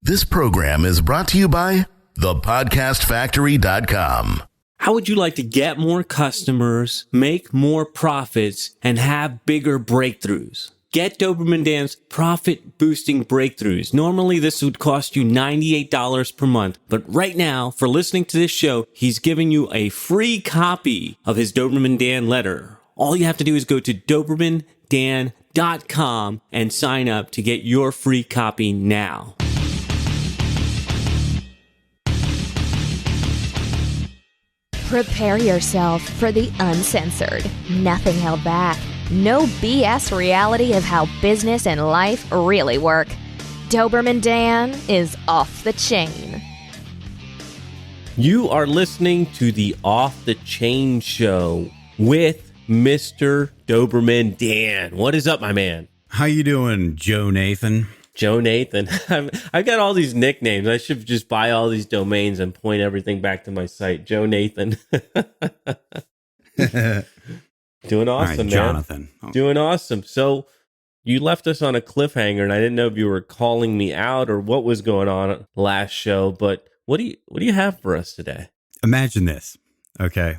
This program is brought to you by thepodcastfactory.com. How would you like to get more customers, make more profits, and have bigger breakthroughs? Get Doberman Dan's profit-boosting breakthroughs. Normally, this would cost you $98 per month, but right now, for listening to this show, he's giving you a free copy of his Doberman Dan letter. All you have to do is go to DobermanDan.com and sign up to get your free copy now. Prepare yourself for the uncensored, nothing held back, no BS reality of how business and life really work. Doberman Dan is off the chain. You are listening to the Off the Chain Show with Mr. Doberman Dan. What is up, my man? How you doing, Joe Nathan? Joe Nathan. I've got all these nicknames. I should just buy all these domains and point everything back to my site. Joe Nathan. Doing awesome, man. Jonathan. Oh. Doing awesome. So you left us on a cliffhanger, and I didn't know if you were calling me out or what was going on last show. But what do you have for us today? Imagine this. Okay,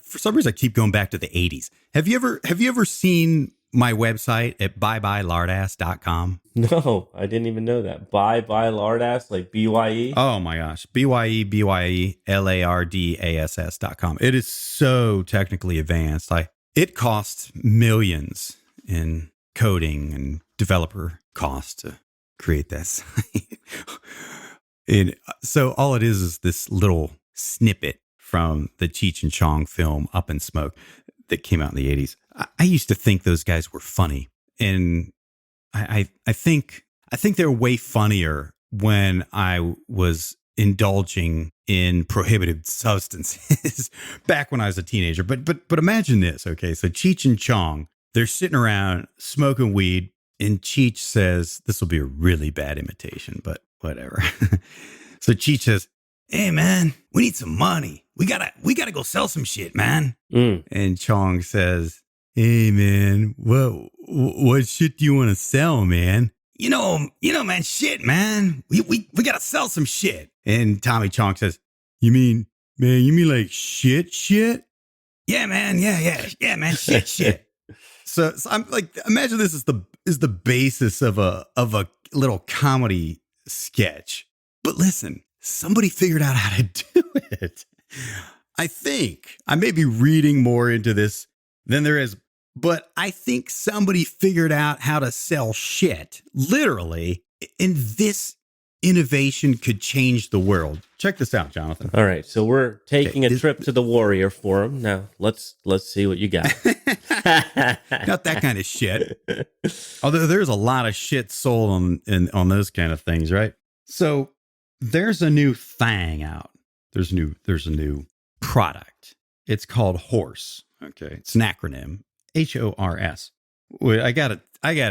for some reason I keep going back to the 80s. Have you ever seen my website at byebylardass.com? No, I didn't even know that. Byebylardass, like BYE? Oh my gosh. BYEBYELARDASS.com. It is so technically advanced. It costs millions in coding and developer costs to create this. And so all it is this little snippet from the Cheech and Chong film Up in Smoke that came out in the 80s. I used to think those guys were funny, and I think they're way funnier when I was indulging in prohibited substances back when I was a teenager. But imagine this, okay? So Cheech and Chong, they're sitting around smoking weed, and Cheech says, this will be a really bad imitation, but whatever. So Cheech says, "Hey man, we need some money. We gotta go sell some shit, man." And Chong says, "Hey man, what shit do you want to sell, man?" You know, man, shit, man. We gotta sell some shit. And Tommy Chong says, You mean like shit? Yeah, man, yeah, man, shit. So I'm like, imagine this is the basis of a little comedy sketch. But listen, somebody figured out how to do it. I think I may be reading more into this than there is, but I think somebody figured out how to sell shit, literally, and this innovation could change the world. Check this out, Jonathan. All right, so we're taking a trip to the Warrior Forum. Now, let's see what you got. Not that kind of shit. Although there's a lot of shit sold on those kind of things, right? So there's a new thing out. There's a new product. It's called HORSE. Okay, it's an acronym. HORS. Well, I gotta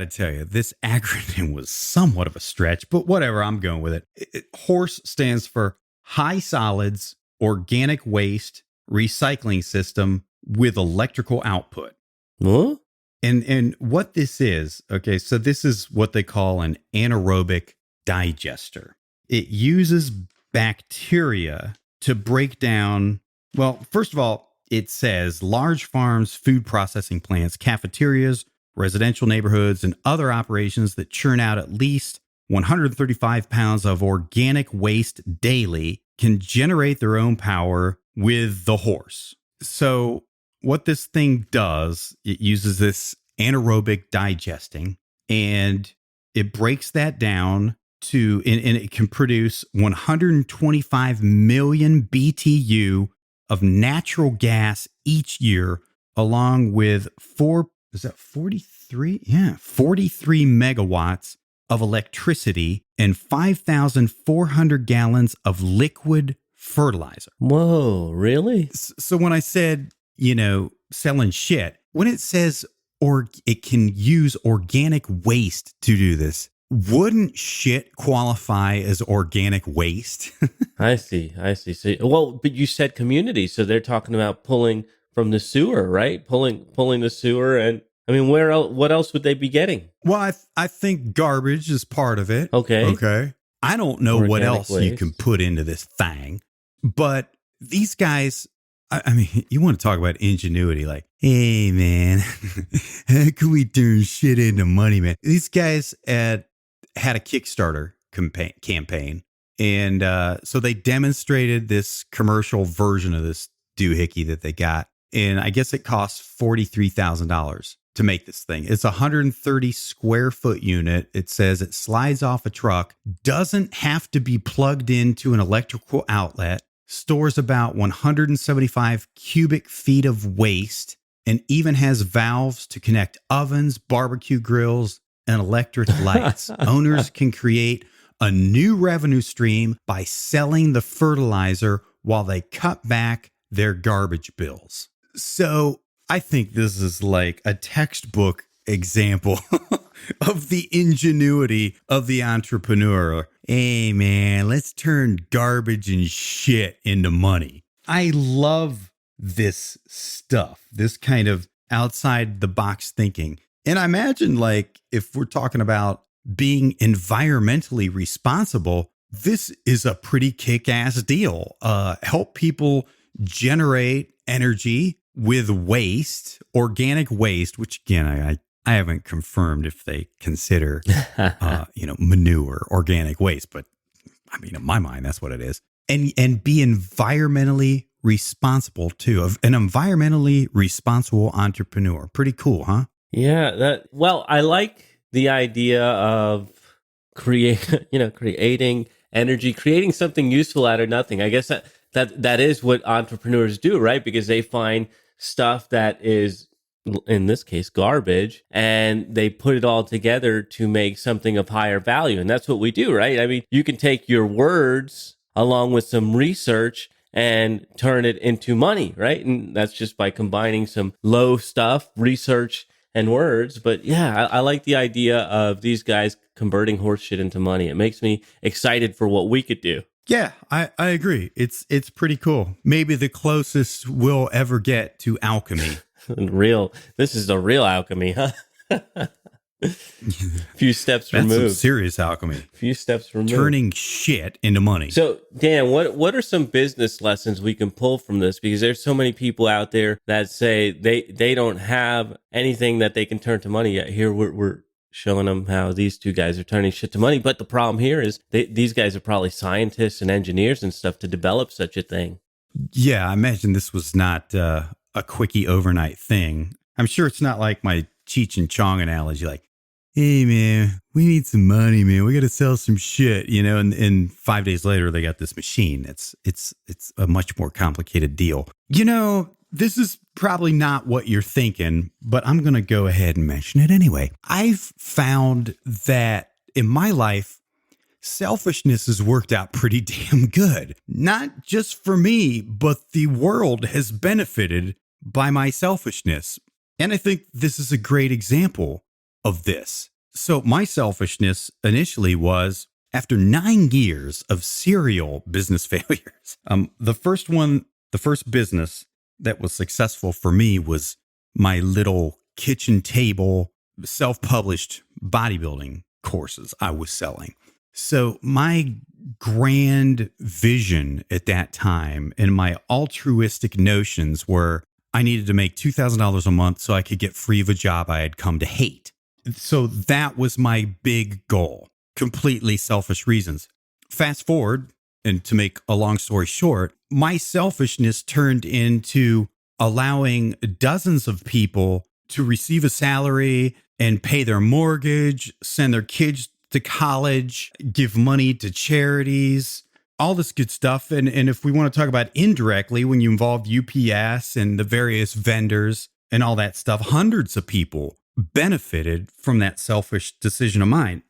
tell you, this acronym was somewhat of a stretch, but whatever, I'm going with it. HORSE stands for High Solids Organic Waste Recycling System with Electrical Output. Huh? And what this is, okay, so this is what they call an anaerobic digester. It uses bacteria to break down, well, first of all, it says large farms, food processing plants, cafeterias, residential neighborhoods, and other operations that churn out at least 135 pounds of organic waste daily can generate their own power with the HORSE. So what this thing does, it uses this anaerobic digesting, and it breaks that down to, and it can produce 125 million BTU of natural gas each year, along with 43 megawatts of electricity and 5,400 gallons of liquid fertilizer. Whoa, really? So when I said, selling shit, when it says it can use organic waste to do this, wouldn't shit qualify as organic waste? I see. So, well, but you said community, so they're talking about pulling from the sewer, right? Pulling the sewer and I mean, what else would they be getting? Well, I think garbage is part of it. Okay. I don't know what Organic else you can waste. put into this thing, but these guys, I mean, you want to talk about ingenuity, like, hey, man, how can we turn shit into money, man? These guys had a Kickstarter campaign. And so they demonstrated this commercial version of this doohickey that they got. And I guess it costs $43,000 to make this thing. It's a 130 square foot unit. It says it slides off a truck, doesn't have to be plugged into an electrical outlet, stores about 175 cubic feet of waste, and even has valves to connect ovens, barbecue grills, and electric lights. Owners can create a new revenue stream by selling the fertilizer while they cut back their garbage bills. So I think this is like a textbook example of the ingenuity of the entrepreneur. Hey, man, let's turn garbage and shit into money. I love this stuff, this kind of outside the box thinking. And I imagine, like, if we're talking about being environmentally responsible, this is a pretty kick-ass deal. Help people generate energy with waste, organic waste, which again, I haven't confirmed if they consider, manure, organic waste, but I mean, in my mind, that's what it is. And be environmentally responsible too, of an environmentally responsible entrepreneur. Pretty cool, huh? Yeah. I like the idea of creating energy, creating something useful out of nothing. I guess that is what entrepreneurs do, right? Because they find stuff that is, in this case, garbage, and they put it all together to make something of higher value. And that's what we do, right? I mean, you can take your words along with some research and turn it into money, right? And that's just by combining some low stuff, research, and words. But yeah, I like the idea of these guys converting horse shit into money. It makes me excited for what we could do. Yeah, I agree. It's pretty cool. Maybe the closest we'll ever get to alchemy. This is the real alchemy, huh? Few steps That's removed. some serious alchemy. Few steps removed. Turning shit into money. So, Dan, what are some business lessons we can pull from this? Because there's so many people out there that say they don't have anything that they can turn to money yet. Here we're showing them how these two guys are turning shit to money. But the problem here is these guys are probably scientists and engineers and stuff to develop such a thing. Yeah, I imagine this was not a quickie overnight thing. I'm sure it's not like my Cheech and Chong analogy, like, hey, man, we need some money, man. We got to sell some shit, and 5 days later, they got this machine. It's a much more complicated deal. This is probably not what you're thinking, but I'm going to go ahead and mention it anyway. I've found that in my life, selfishness has worked out pretty damn good. Not just for me, but the world has benefited by my selfishness. And I think this is a great example of this. So my selfishness initially was after 9 years of serial business failures. The first business that was successful for me was my little kitchen table, self-published bodybuilding courses I was selling. So my grand vision at that time and my altruistic notions were I needed to make $2,000 a month so I could get free of a job I had come to hate. So that was my big goal, completely selfish reasons. Fast forward, and to make a long story short, my selfishness turned into allowing dozens of people to receive a salary and pay their mortgage, send their kids to college, give money to charities, all this good stuff. And if we want to talk about indirectly, when you involve UPS and the various vendors and all that stuff, hundreds of people benefited from that selfish decision of mine.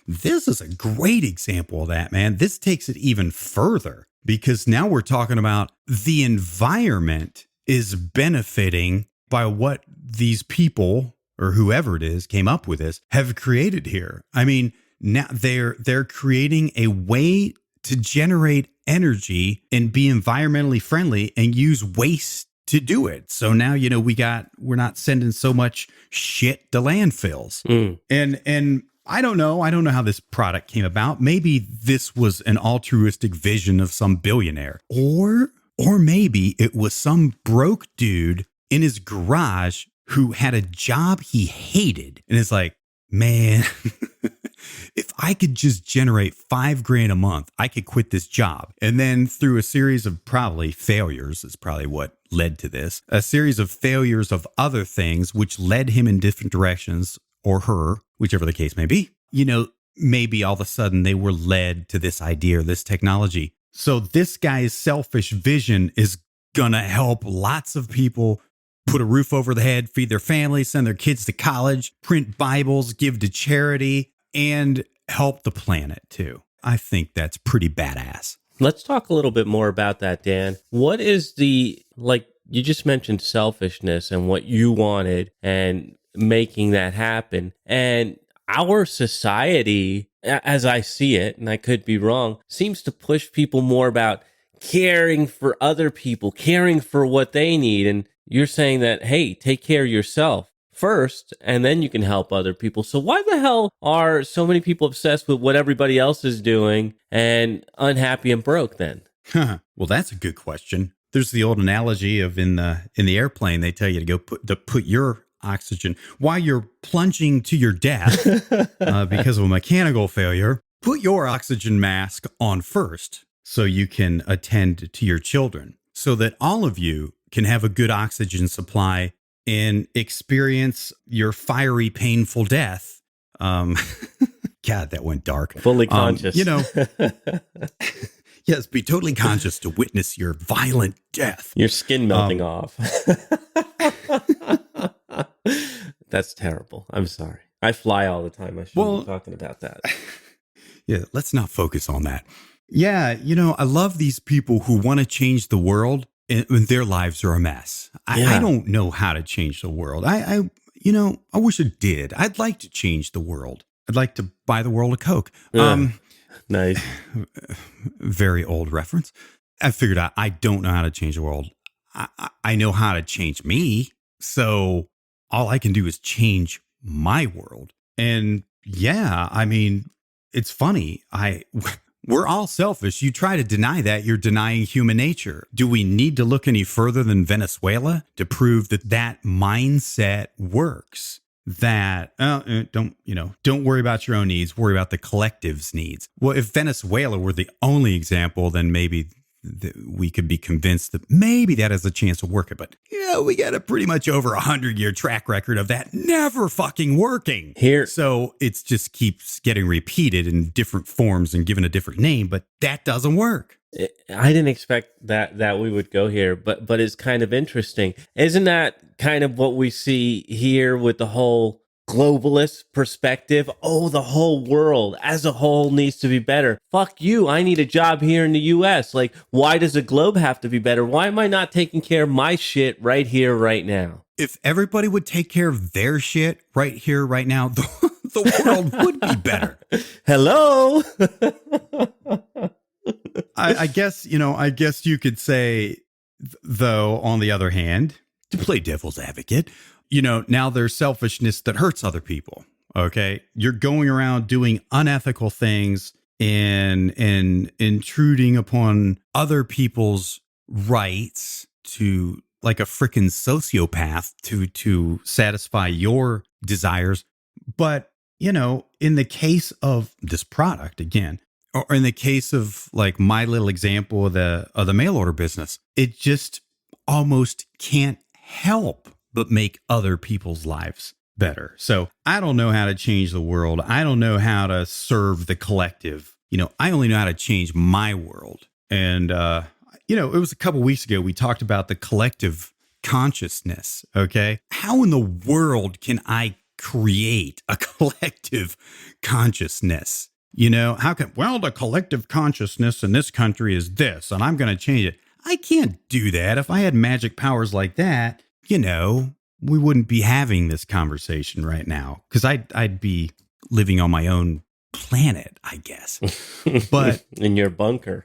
This is a great example of that, man. This takes it even further because now we're talking about the environment is benefiting by what these people or whoever it is came up with this have created here. I mean, now they're creating a way to generate energy and be environmentally friendly and use waste to do it. So now, we're not sending so much shit to landfills. And I don't know how this product came about. Maybe this was an altruistic vision of some billionaire, or maybe it was some broke dude in his garage who had a job he hated and is like, man, if I could just generate $5,000 a month, I could quit this job. And then through a series of probably failures is probably what led to this, a series of failures of other things, which led him in different directions, or her, whichever the case may be. Maybe all of a sudden they were led to this idea or this technology. So this guy's selfish vision is going to help lots of people put a roof over the head, feed their families, send their kids to college, print Bibles, give to charity, and help the planet too. I think that's pretty badass. Let's talk a little bit more about that, Dan. What is you just mentioned selfishness and what you wanted and making that happen. And our society, as I see it, and I could be wrong, seems to push people more about caring for other people, caring for what they need. And you're saying that, hey, take care of yourself first, and then you can help other people. So why the hell are so many people obsessed with what everybody else is doing and unhappy and broke then? Well, that's a good question. There's the old analogy of in the airplane, they tell you to go put your oxygen while you're plunging to your death because of a mechanical failure. Put your oxygen mask on first so you can attend to your children, so that all of you can have a good oxygen supply and experience your fiery, painful death. God, that went dark. Fully conscious. Yes, be totally conscious to witness your violent death. Your skin melting off. That's terrible. I'm sorry. I fly all the time. I shouldn't be talking about that. Yeah, let's not focus on that. Yeah, I love these people who want to change the world and their lives are a mess. I don't know how to change the world. I wish I did. I'd like to change the world. I'd like to buy the world a Coke. Nice. Very old reference. I figured out I don't know how to change the world. I know how to change me. So all I can do is change my world. And yeah, I mean, it's funny. We're all selfish. You try to deny that, you're denying human nature. Do we need to look any further than Venezuela to prove that mindset works? That don't worry about your own needs, worry about the collective's needs. Well, if Venezuela were the only example, then maybe we could be convinced that maybe that has a chance of working. But we got a pretty much over 100-year track record of that never fucking working here. So it just keeps getting repeated in different forms and given a different name, but that doesn't work. I didn't expect that we would go here, but it's kind of interesting. Isn't that kind of what we see here with the whole globalist perspective? Oh, the whole world as a whole needs to be better. Fuck you. I need a job here in the US. Like, why does the globe have to be better? Why am I not taking care of my shit right here, right now? If everybody would take care of their shit right here, right now, the world would be better. Hello? I guess you could say, though, on the other hand, to play devil's advocate, now there's selfishness that hurts other people. Okay. You're going around doing unethical things and intruding upon other people's rights to, like a freaking sociopath, to satisfy your desires. But, in the case of this product, again, or in the case of like my little example of the mail order business, it just almost can't help but make other people's lives better. So I don't know how to change the world. I don't know how to serve the collective. I only know how to change my world. And, it was a couple weeks ago, we talked about the collective consciousness. Okay. How in the world can I create a collective consciousness? The collective consciousness in this country is this, and I'm going to change it. I can't do that. If I had magic powers like that, we wouldn't be having this conversation right now, because I'd be living on my own planet, I guess. But in your bunker,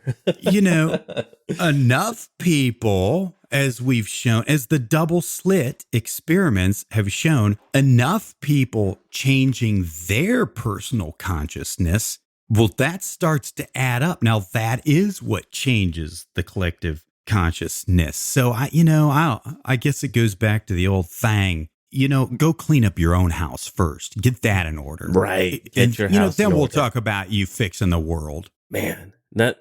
enough people, as we've shown, as the double slit experiments have shown, enough people changing their personal consciousness, well, that starts to add up. Now, that is what changes the collective consciousness. So, I guess it goes back to the old thing. Go clean up your own house first. Get that in order. Right. Get your house in order. Then we'll order. talk about you fixing the world. Man, and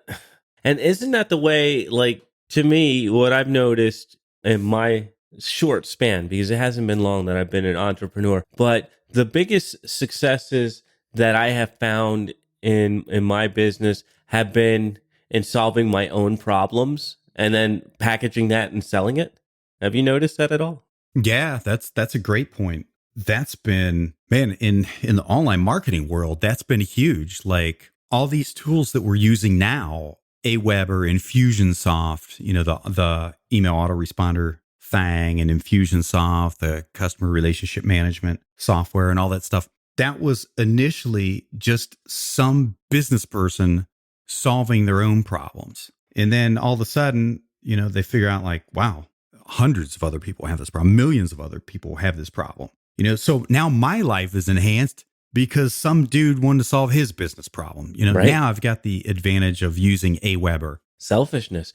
isn't that the way, like, to me, what I've noticed in my short span, because it hasn't been long that I've been an entrepreneur, but the biggest successes that I have found in my business have been in solving my own problems and then packaging that and selling it. Have you noticed that at all? Yeah, that's a great point. That's been, man, in the online marketing world, that's been huge. Like all these tools that we're using now, Aweber, Infusionsoft, the email autoresponder thing, and Infusionsoft, the customer relationship management software and all that stuff. That was initially just some business person solving their own problems. And then all of a sudden, they figure out like, wow, hundreds of other people have this problem. Millions of other people have this problem. So now my life is enhanced because some dude wanted to solve his business problem. Right. Now I've got the advantage of using Aweber. Selfishness.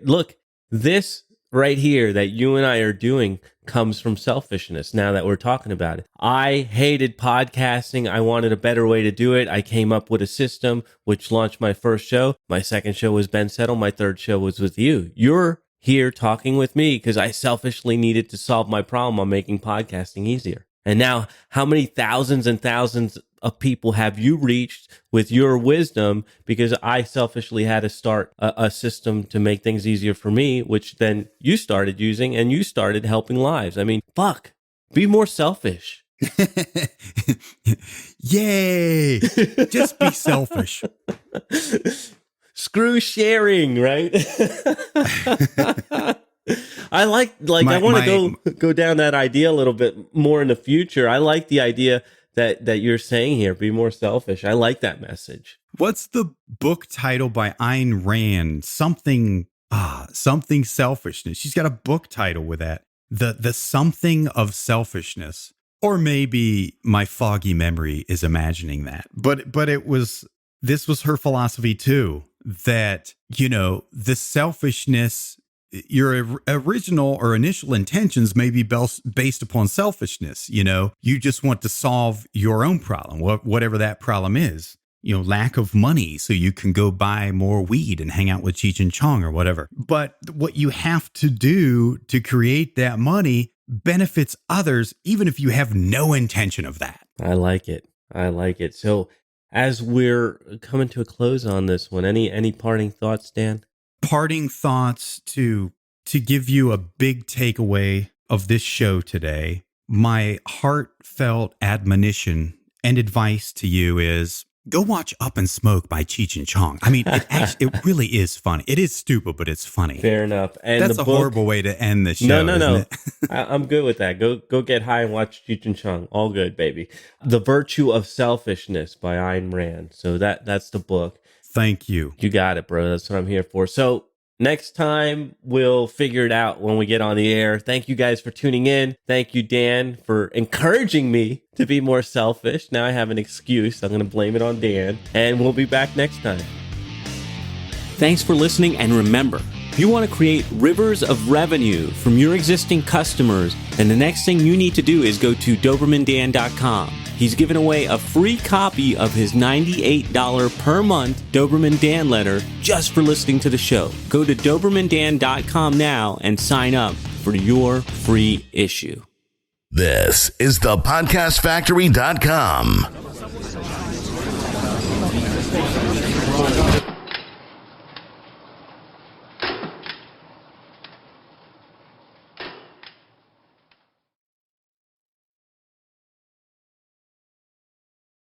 Look, this right here that you and I are doing comes from selfishness. Now that we're talking about it, I hated podcasting. I wanted a better way to do it. I came up with a system which launched my first show. My second show was Ben Settle. My third show was with you. You're here talking with me because I selfishly needed to solve my problem on making podcasting easier. And now, how many thousands and thousands of people have you reached with your wisdom because I selfishly had to start a system to make things easier for me, which then you started using and you started helping lives. I mean, fuck, be more selfish. Yay! Just be selfish. Screw sharing, right? I like I want to go down that idea a little bit more in the future. I like the idea that you're saying here, be more selfish. I like that message. What's the book title by Ayn Rand? Something selfishness. She's got a book title with that. The something of selfishness. Or maybe my foggy memory is imagining that. But this was her philosophy too, that, the selfishness, your original or initial intentions may be based upon selfishness. You just want to solve your own problem, whatever that problem is. Lack of money so you can go buy more weed and hang out with Cheech and Chong or whatever. But what you have to do to create that money benefits others, even if you have no intention of that. I like it. So as we're coming to a close on this one, any parting thoughts, Dan? Parting thoughts to give you a big takeaway of this show today. My heartfelt admonition and advice to you is go watch Up and Smoke by Cheech and Chong. I mean, it really is funny. It is stupid, but it's funny. Fair enough. And that's a horrible way to end the show. No. I'm good with that. Go get high and watch Cheech and Chong. All good, baby. The Virtue of Selfishness by Ayn Rand. So that's the book. Thank you. You got it, bro. That's what I'm here for. So next time, we'll figure it out when we get on the air. Thank you guys for tuning in. Thank you, Dan, for encouraging me to be more selfish. Now I have an excuse. I'm going to blame it on Dan. And we'll be back next time. Thanks for listening. And remember, if you want to create rivers of revenue from your existing customers, then the next thing you need to do is go to DobermanDan.com. He's given away a free copy of his $98 per month Doberman Dan letter just for listening to the show. Go to DobermanDan.com now and sign up for your free issue. This is the podcastfactory.com.